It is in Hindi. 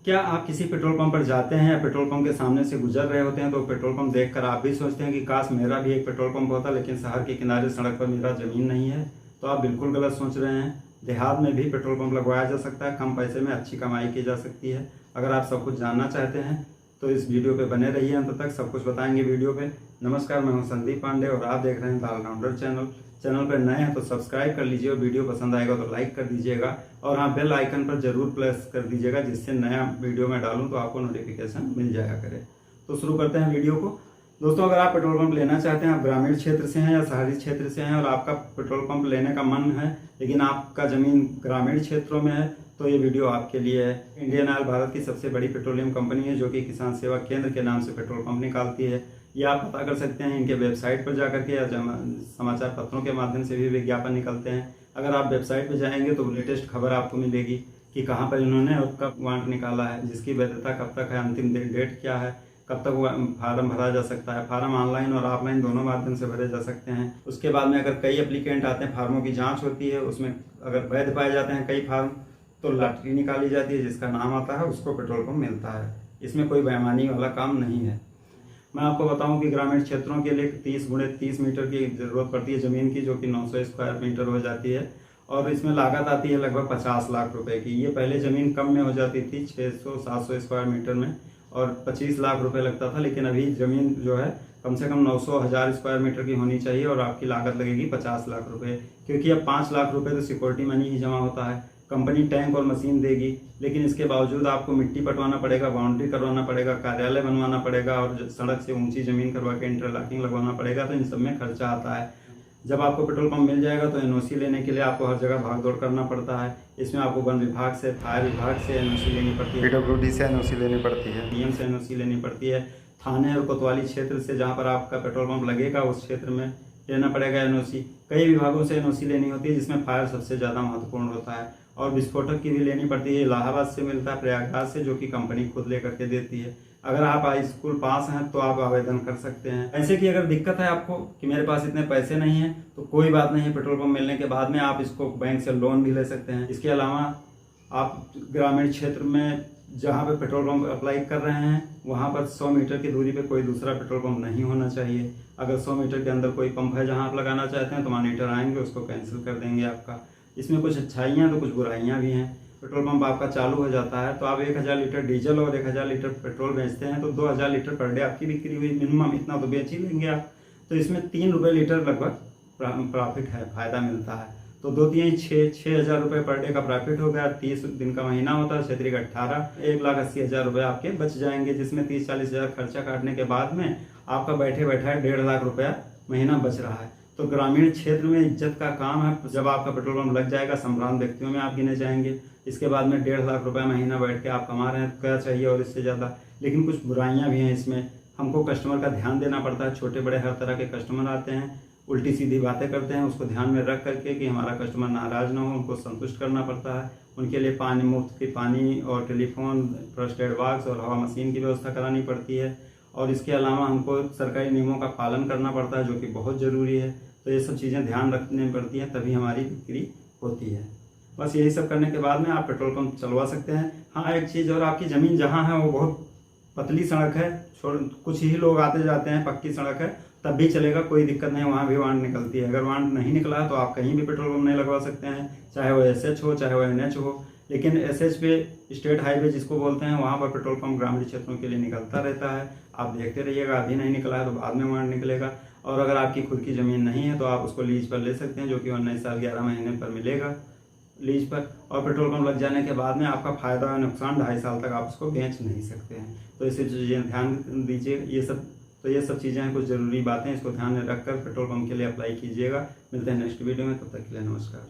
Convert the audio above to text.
क्या आप किसी पेट्रोल पंप पर जाते हैं या पेट्रोल पंप के सामने से गुजर रहे होते हैं तो पेट्रोल पंप देखकर आप भी सोचते हैं कि काश मेरा भी एक पेट्रोल पंप होता, लेकिन शहर के किनारे सड़क पर मेरा ज़मीन नहीं है? तो आप बिल्कुल गलत सोच रहे हैं। देहात में भी पेट्रोल पंप लगवाया जा सकता है, कम पैसे में अच्छी कमाई की जा सकती है। अगर आप सब कुछ जानना चाहते हैं तो इस वीडियो पे बने रहिए, अंत तक सब कुछ बताएंगे वीडियो पे। नमस्कार, मैं हूं संदीप पांडे और आप देख रहे हैं द ऑलराउंडर चैनल। चैनल पर नए हैं तो सब्सक्राइब कर लीजिए और वीडियो पसंद आएगा तो लाइक कर दीजिएगा और हाँ, बेल आइकन पर जरूर प्रेस कर दीजिएगा, जिससे नया वीडियो में डालूं तो आपको नोटिफिकेशन मिल जाया करे। तो शुरू करते हैं वीडियो को। दोस्तों, अगर आप पेट्रोल पंप लेना चाहते हैं, आप ग्रामीण क्षेत्र से हैं या शहरी क्षेत्र से हैं और आपका पेट्रोल पंप लेने का मन है लेकिन आपका ज़मीन ग्रामीण क्षेत्रों में है, तो ये वीडियो आपके लिए है। इंडियन ऑयल भारत की सबसे बड़ी पेट्रोलियम कंपनी है जो कि किसान सेवा केंद्र के नाम से पेट्रोल पंप निकालती है। ये आप पता कर सकते हैं इनके वेबसाइट पर जाकर के या समाचार पत्रों के माध्यम से भी विज्ञापन निकलते हैं। अगर आप वेबसाइट पर जाएंगे तो लेटेस्ट खबर आपको मिलेगी कि कहाँ पर इन्होंने और कब वारंट निकाला है, जिसकी वैधता कब तक है, अंतिम डेट क्या है, कब तक वो फार्म भरा जा सकता है। फार्म ऑनलाइन और ऑफलाइन दोनों माध्यम से भरे जा सकते हैं। उसके बाद में अगर कई एप्लीकेंट आते हैं, फार्मों की जांच होती है, उसमें अगर वैध पाए जाते हैं कई फार्म तो लॉटरी निकाली जाती है, जिसका नाम आता है उसको पेट्रोल पंप मिलता है। इसमें कोई बेईमानी वाला काम नहीं है। मैं आपको बताऊं कि ग्रामीण क्षेत्रों के लिए 30 × 30 मीटर की ज़रूरत पड़ती है ज़मीन की, जो कि 900 स्क्वायर मीटर हो जाती है और इसमें लागत आती है लगभग 50 लाख रुपए की। ये पहले ज़मीन कम में हो जाती थी, 600-700 स्क्वायर मीटर में, और 25 लाख रुपए लगता था, लेकिन अभी ज़मीन जो है कम से कम 900-1000 स्क्वायर मीटर की होनी चाहिए और आपकी लागत लगेगी 50 लाख रुपए, क्योंकि अब 5 लाख रुपए तो सिक्योरिटी मनी ही जमा होता है। कंपनी टैंक और मशीन देगी, लेकिन इसके बावजूद आपको मिट्टी पटवाना पड़ेगा, बाउंड्री करवाना पड़ेगा, कार्यालय बनवाना पड़ेगा और सड़क से ऊंची ज़मीन करवा के इंटरलॉकिंग लगवाना पड़ेगा। तो इन सब में खर्चा आता है। जब आपको पेट्रोल पंप मिल जाएगा तो एनओसी लेने के लिए आपको हर जगह भाग दौड़ करना पड़ता है। इसमें आपको वन विभाग से, फायर विभाग से एनओसी लेनी पड़ती है, PWD से एनओसी लेनी पड़ती है, DM से एनओसी लेनी पड़ती है, थाने और कोतवाली क्षेत्र से जहाँ पर आपका पेट्रोल पंप लगेगा उस क्षेत्र में लेना पड़ेगा एनओसी। कई विभागों से एनओसी लेनी होती है, जिसमें फायर सबसे ज़्यादा महत्वपूर्ण होता है, और विस्फोटक की भी लेनी पड़ती है। इलाहाबाद से मिलता है, प्रयागराज से, जो कि कंपनी खुद लेकर के देती है। अगर आप हाई स्कूल पास हैं तो आप आवेदन कर सकते हैं। ऐसे की अगर दिक्कत है आपको कि मेरे पास इतने पैसे नहीं हैं, तो कोई बात नहीं, पेट्रोल पंप मिलने के बाद में आप इसको बैंक से लोन भी ले सकते हैं। इसके अलावा आप ग्रामीण क्षेत्र में जहाँ पे पेट्रोल पंप अप्लाई कर रहे हैं वहाँ पर 100 मीटर की दूरी पे कोई दूसरा पेट्रोल पंप नहीं होना चाहिए। अगर 100 मीटर के अंदर कोई पंप है जहाँ आप लगाना चाहते हैं तो मॉनिटर आएंगे, उसको कैंसिल कर देंगे आपका। इसमें कुछ अच्छाइयाँ तो कुछ बुराइयाँ भी हैं। पेट्रोल पंप आपका चालू हो जाता है तो आप 1000 लीटर डीजल और 1000 लीटर पेट्रोल बेचते हैं तो 2000 लीटर पर डे आपकी बिक्री हुई, मिनिमम इतना तो बेच ही लेंगे आप। तो इसमें 3 रुपये लीटर लगभग प्रॉफिट है, फ़ायदा मिलता है। तो 2-3 6,000 रुपये पर डे का प्रॉफिट हो गया। 30 दिन का महीना होता है, 6 × 18, 1,80,000 रुपये आपके बच जाएंगे, जिसमें 30-40 हज़ार खर्चा काटने के बाद में आपका बैठे बैठा 1.5 लाख रुपया महीना बच रहा है। तो ग्रामीण क्षेत्र में इज्जत का काम है। जब आपका पेट्रोल पंप लग जाएगा, संभ्रांत व्यक्तियों में आप गिने जाएंगे। इसके बाद में 1.5 लाख रुपया महीना बैठ के आप कमा रहे हैं, क्या चाहिए और इससे ज़्यादा। लेकिन कुछ बुराइयां भी हैं इसमें। हमको कस्टमर का ध्यान देना पड़ता है। छोटे बड़े हर तरह के कस्टमर आते हैं, उल्टी सीधी बातें करते हैं, उसको ध्यान में रख करके कि हमारा कस्टमर नाराज़ ना हो, उनको संतुष्ट करना पड़ता है। उनके लिए पानी, मुफ्त की पानी और टेलीफोन, फर्स्ट एड बॉक्स और हवा मशीन की व्यवस्था करानी पड़ती है। और इसके अलावा हमको सरकारी नियमों का पालन करना पड़ता है, जो कि बहुत ज़रूरी है। तो ये सब चीज़ें ध्यान रखनी पड़ती हैं, तभी हमारी बिक्री होती है। बस यही सब करने के बाद में आप पेट्रोल पंप चलवा सकते हैं। हाँ, एक चीज़ और, आपकी ज़मीन जहाँ है वो बहुत पतली सड़क है, कुछ ही लोग आते जाते हैं, पक्की सड़क है, तब भी चलेगा, कोई दिक्कत नहीं, वहाँ भी वारंट निकलती है। अगर वारंट नहीं निकला है तो आप कहीं भी पेट्रोल पंप नहीं लगवा सकते हैं, चाहे वो SH हो चाहे वो NH हो। लेकिन SH पे, स्टेट हाईवे जिसको बोलते हैं, वहाँ पर पेट्रोल पंप ग्रामीण क्षेत्रों के लिए निकलता रहता है। आप देखते रहिएगा, अभी नहीं निकला है तो बाद में वारंट निकलेगा। और अगर आपकी खुद की ज़मीन नहीं है तो आप उसको लीज पर ले सकते हैं, जो कि 19 साल 11 महीने पर मिलेगा लीज पर। और पेट्रोल पंप लग जाने के बाद में आपका फ़ायदा और नुकसान 2.5 साल तक आप उसको बेच नहीं सकते हैं। तो इसी चीज़ें ध्यान दीजिए। ये सब चीज़ें हैं, कुछ ज़रूरी बातें, इसको ध्यान में रखकर पेट्रोल पंप के लिए अप्लाई कीजिएगा। मिलते हैं नेक्स्ट वीडियो में, तब तक के लिए नमस्कार।